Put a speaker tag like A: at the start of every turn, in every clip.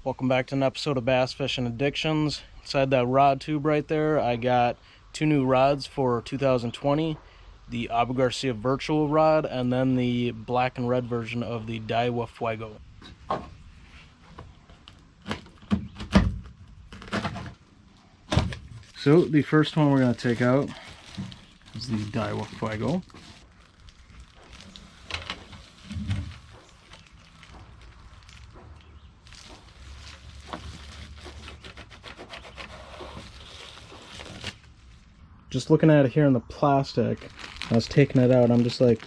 A: Welcome back to an episode of Bass Fishing Addictions. Inside that rod tube right there, I got two new rods for 2020. The Abu Garcia Virtual rod, and then the black and red version of the Daiwa Fuego. So the first one we're going to take out is the Daiwa Fuego. Just looking at it here in the plastic, I was taking it out, I'm just like,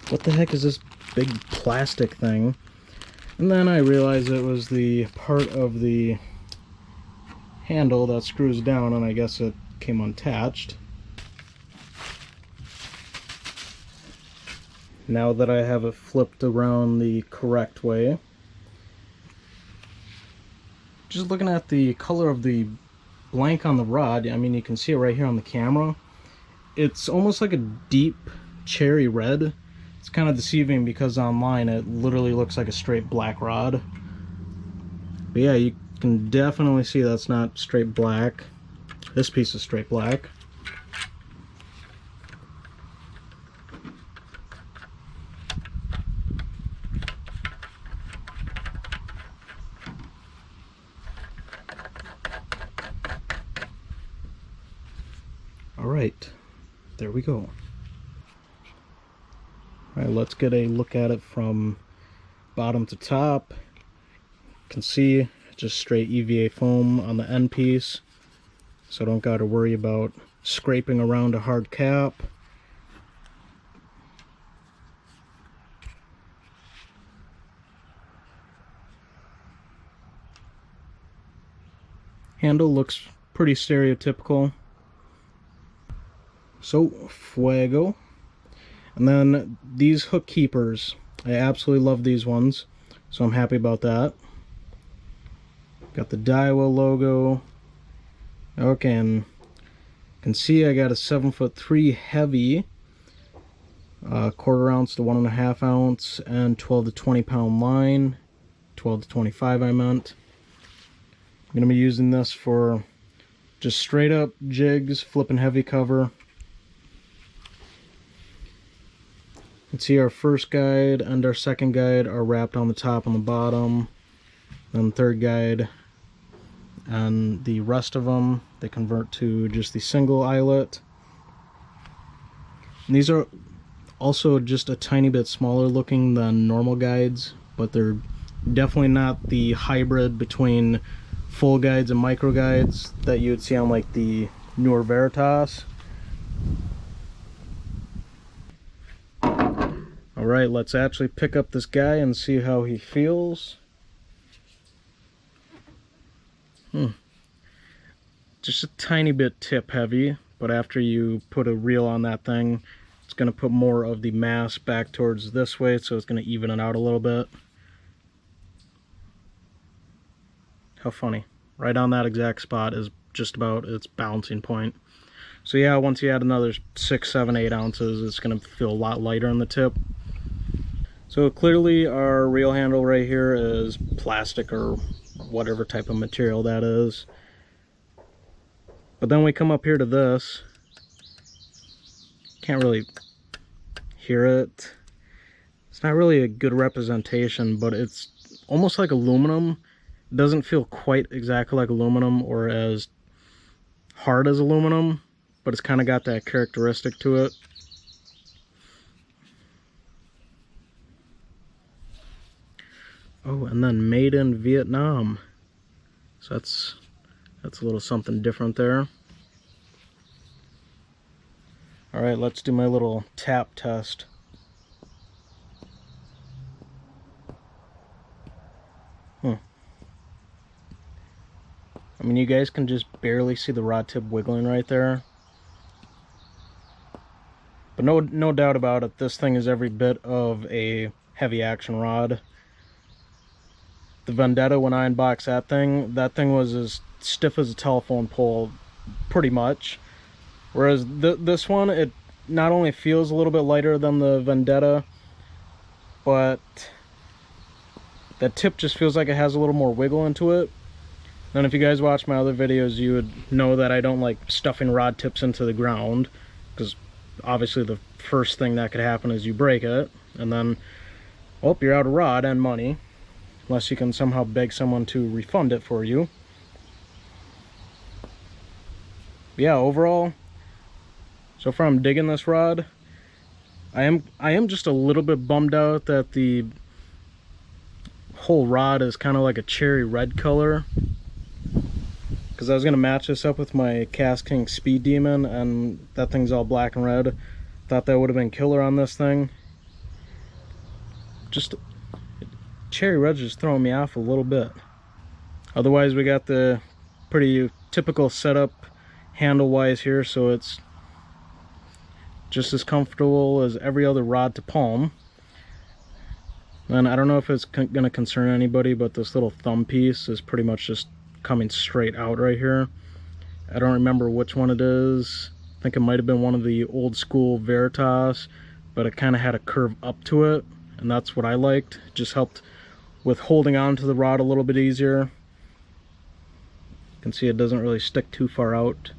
A: what the heck is this big plastic thing? And then I realized it was the part of the handle that screws down, and I guess it came unattached. Now that I have it flipped around the correct way, just looking at the color of the blank on the rod, I mean, you can see it right here on the camera. It's almost like a deep cherry red. It's kind of deceiving because online it literally looks like a straight black rod. But yeah, you can definitely see that's not straight black. This piece is straight black. Alright, there we go. Alright, let's get a look at it from bottom to top. You can see just straight EVA foam on the end piece, so I don't got to worry about scraping around a hard cap. Handle looks pretty stereotypical. So, Fuego. And then these hook keepers, I absolutely love these ones, so I'm happy about that. Got the Daiwa logo. Okay, and you can see I got a 7'3" heavy, 1/4 ounce to 1.5 ounce, and 12 to 20 pound line. 12 to 25 I meant. I'm going to be using this for just straight up jigs, flipping heavy cover. You can see our first guide and our second guide are wrapped on the top and the bottom. Then third guide and the rest of them, they convert to just the single eyelet. And these are also just a tiny bit smaller looking than normal guides, but they're definitely not the hybrid between full guides and micro guides that you would see on like the newer Veritas. Alright, let's actually pick up this guy and see how he feels. Just a tiny bit tip heavy, but after you put a reel on that thing, it's going to put more of the mass back towards this way, so it's going to even it out a little bit. How funny. Right on that exact spot is just about its balancing point. So yeah, once you add another 6, 7, 8 ounces, it's going to feel a lot lighter on the tip. So clearly our reel handle right here is plastic or whatever type of material that is. But then we come up here to this. Can't really hear it. It's not really a good representation, but it's almost like aluminum. It doesn't feel quite exactly like aluminum or as hard as aluminum, but it's kind of got that characteristic to it. Oh, and then made in Vietnam. So that's a little something different there. Alright, let's do my little tap test. I mean, you guys can just barely see the rod tip wiggling right there. But no doubt about it, this thing is every bit of a heavy action rod. The Vendetta, when I unboxed that thing was as stiff as a telephone pole, pretty much. Whereas this one, it not only feels a little bit lighter than the Vendetta, but That tip just feels like it has a little more wiggle into it. And if you guys watch my other videos, you would know that I don't like stuffing rod tips into the ground, because obviously the first thing that could happen is you break it, and then, well, you're out of rod and money, unless you can somehow beg someone to refund it for you. But yeah, overall, so far I'm digging this rod. I am just a little bit bummed out that the whole rod is kind of like a cherry red color, because I was going to match this up with my KastKing Speed Demon, and that thing's all black and red. Thought that would have been killer on this thing. Just cherry red's just throwing me off a little bit. Otherwise, we got the pretty typical setup handle wise here, so it's just as comfortable as every other rod to palm. And I don't know if it's going to concern anybody, but this little thumb piece is pretty much just coming straight out right here. I don't remember which one it is. I think it might have been one of the old school Veritas, but it kind of had a curve up to it, and that's what I liked. It just helped with holding on to the rod a little bit easier. You can see it doesn't really stick too far out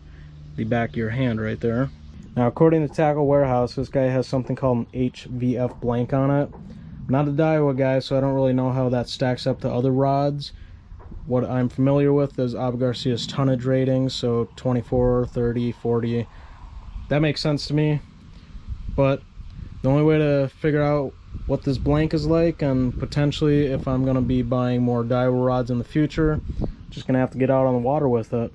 A: the back of your hand right there. Now, according to Tackle Warehouse, this guy has something called an HVF blank on it. I'm not a Daiwa guy, so I don't really know how that stacks up to other rods. What I'm familiar with is Abu Garcia's tonnage ratings, so 24, 30, 40. That makes sense to me. But the only way to figure out what this blank is like, and potentially if I'm going to be buying more Daiwa rods in the future, just going to have to get out on the water with it.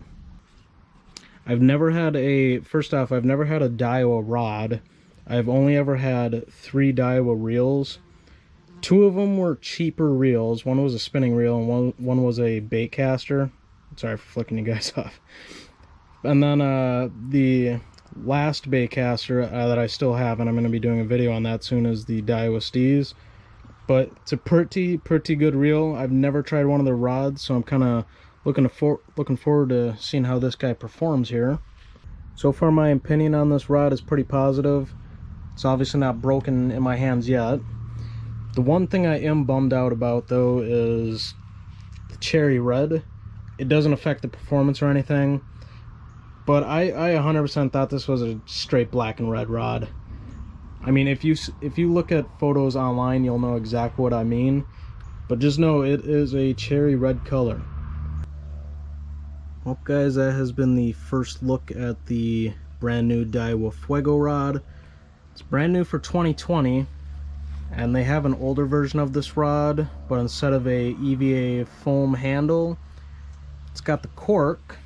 A: I've never had a, first off, I've never had a Daiwa rod. I've only ever had 3 Daiwa reels. 2 of them were cheaper reels. One was a spinning reel and one was a bait caster. Sorry for flicking you guys off. And then the last bait caster that I still have, and I'm going to be doing a video on that soon, is the Daiwa Steez. But it's a pretty good reel. I've never tried one of their rods, so I'm kind of looking forward to seeing how this guy performs here. So far, my opinion on this rod is pretty positive. It's obviously not broken in my hands yet. The one thing I am bummed out about, though, is the cherry red. It doesn't affect the performance or anything, but I 100% thought this was a straight black and red rod. I mean, if you look at photos online, you'll know exactly what I mean, but just know it is a cherry red color. Well, guys, that has been the first look at the brand new Daiwa Fuego rod. It's brand new for 2020, and they have an older version of this rod, but instead of a EVA foam handle, it's got the cork.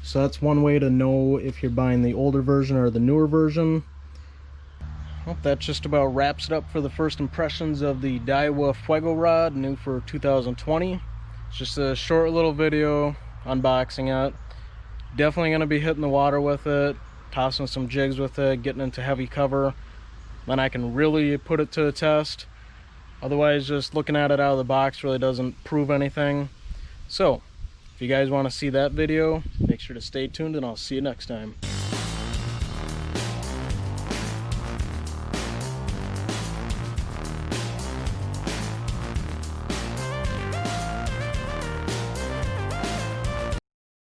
A: So that's one way to know if you're buying the older version or the newer version. Well, that just about wraps it up for the first impressions of the Daiwa Fuego rod, new for 2020. It's just a short little video unboxing it. Definitely going to be hitting the water with it, tossing some jigs with it, getting into heavy cover. Then I can really put it to the test. Otherwise, just looking at it out of the box really doesn't prove anything. So if you guys want to see that video, make sure to stay tuned, and I'll see you next time.